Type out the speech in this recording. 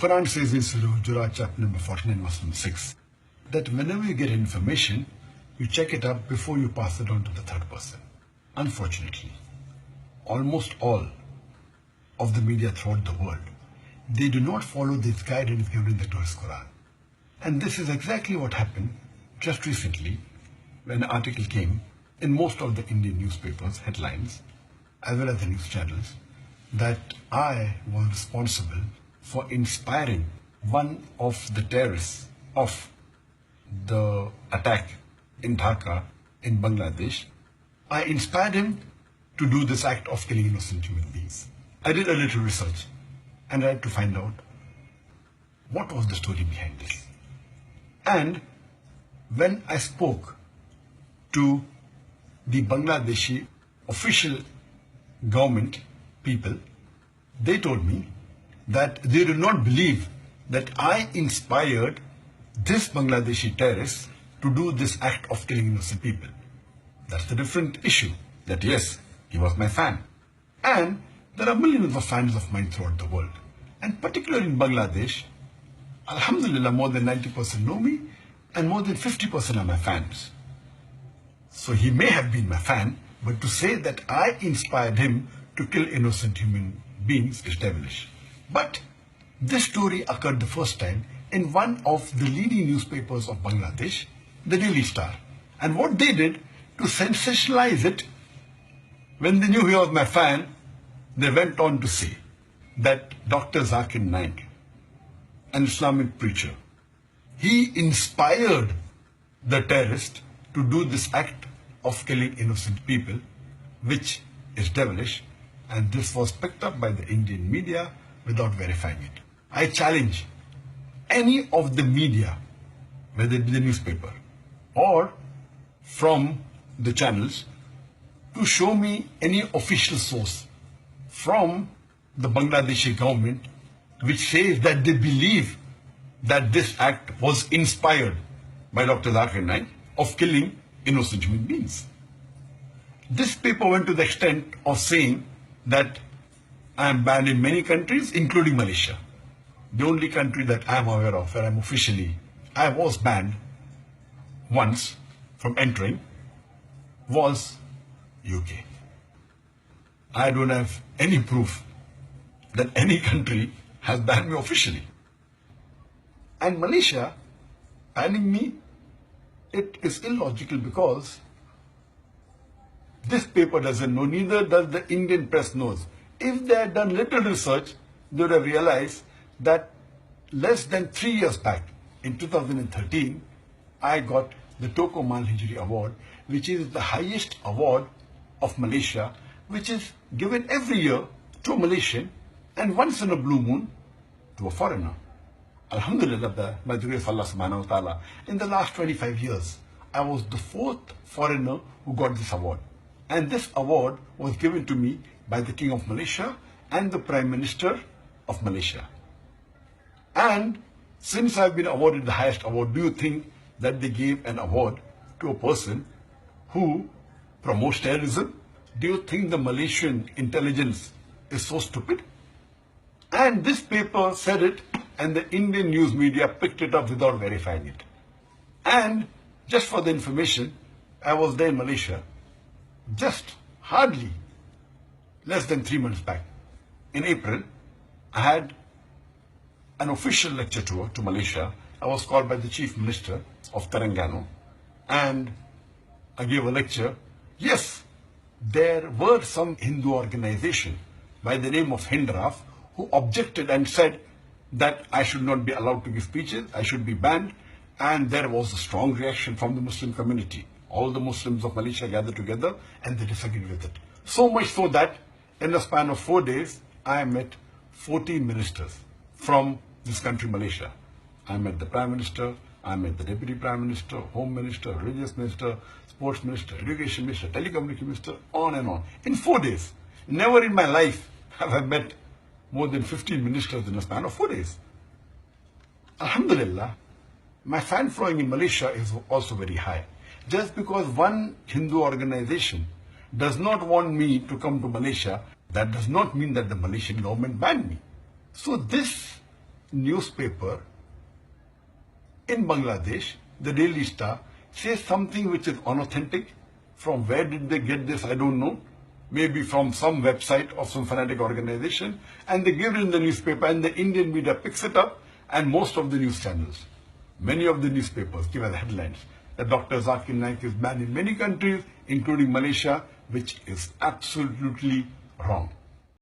Quran says in Surah Hujurat chapter number 49 verse number 6 that whenever you get information, you check it up before you pass it on to the third person. Unfortunately, almost all of the media throughout the world, they do not follow this guidance given in the glorious Quran. And this is exactly what happened just recently when an article came in most of the Indian newspapers, headlines, as well as the news channels, that I was responsible for inspiring one of the terrorists of the attack in Dhaka in Bangladesh. I inspired him to do this act of killing innocent human beings. I did a little research and I had to find out what was the story behind this. And when I spoke to the Bangladeshi official government people, they told me that they do not believe that I inspired this Bangladeshi terrorist to do this act of killing innocent people. That's the different issue. That yes, he was my fan. And there are millions of fans of mine throughout the world. And particularly in Bangladesh, Alhamdulillah, more than 90% know me and more than 50% are my fans. So he may have been my fan, but to say that I inspired him to kill innocent human beings is devilish. But this story occurred the first time in one of the leading newspapers of Bangladesh, the Daily Star. And what they did to sensationalize it, when they knew he was my fan, they went on to say that Dr. Zakir Naik, an Islamic preacher, he inspired the terrorist to do this act of killing innocent people, which is devilish, and this was picked up by the Indian media without verifying it. I challenge any of the media, whether it be the newspaper or from the channels, to show me any official source from the Bangladeshi government which says that they believe that this act was inspired by Dr. Zakir Naik of killing innocent human beings. This paper went to the extent of saying that I am banned in many countries, including Malaysia. The only country that I am aware of where I was banned once from entering was UK. I don't have any proof that any country has banned me officially. And Malaysia banning me, it is illogical because this paper doesn't know, neither does the Indian press knows. If they had done little research, they would have realized that less than 3 years back, in 2013, I got the Toko Mal Hijri Award, which is the highest award of Malaysia, which is given every year to a Malaysian and once in a blue moon to a foreigner. Alhamdulillah, by the grace of Allah subhanahu wa ta'ala, in the last 25 years, I was the 4th foreigner who got this award. And this award was given to me by the King of Malaysia and the Prime Minister of Malaysia. And since I've been awarded the highest award, do you think that they gave an award to a person who promotes terrorism? Do you think the Malaysian intelligence is so stupid? And this paper said it, and the Indian news media picked it up without verifying it. And just for the information, I was there in Malaysia just hardly less than 3 months back. In April, I had an official lecture tour to Malaysia. I was called by the Chief Minister of Terengganu and I gave a lecture. Yes, there were some Hindu organization by the name of Hindraf who objected and said that I should not be allowed to give speeches, I should be banned, and there was a strong reaction from the Muslim community. All the Muslims of Malaysia gathered together and they disagreed with it. So much so that in the span of 4 days, I met 14 ministers from this country, Malaysia. I met the Prime Minister, I met the Deputy Prime Minister, Home Minister, Religious Minister, Sports Minister, Education Minister, Telecommunication Minister, on and on. In 4 days. Never in my life have I met more than 15 ministers in a span of 4 days. Alhamdulillah, my fan following in Malaysia is also very high. Just because one Hindu organization does not want me to come to Malaysia, that does not mean that the Malaysian government banned me. So this newspaper in Bangladesh, the Daily Star, says something which is unauthentic. From where did they get this? I don't know. Maybe from some website of some fanatic organization, and they give it in the newspaper, and the Indian media picks it up, and most of the news channels, many of the newspapers give as headlines that Dr. Zakir Naik is banned in many countries, including Malaysia, which is absolutely wrong.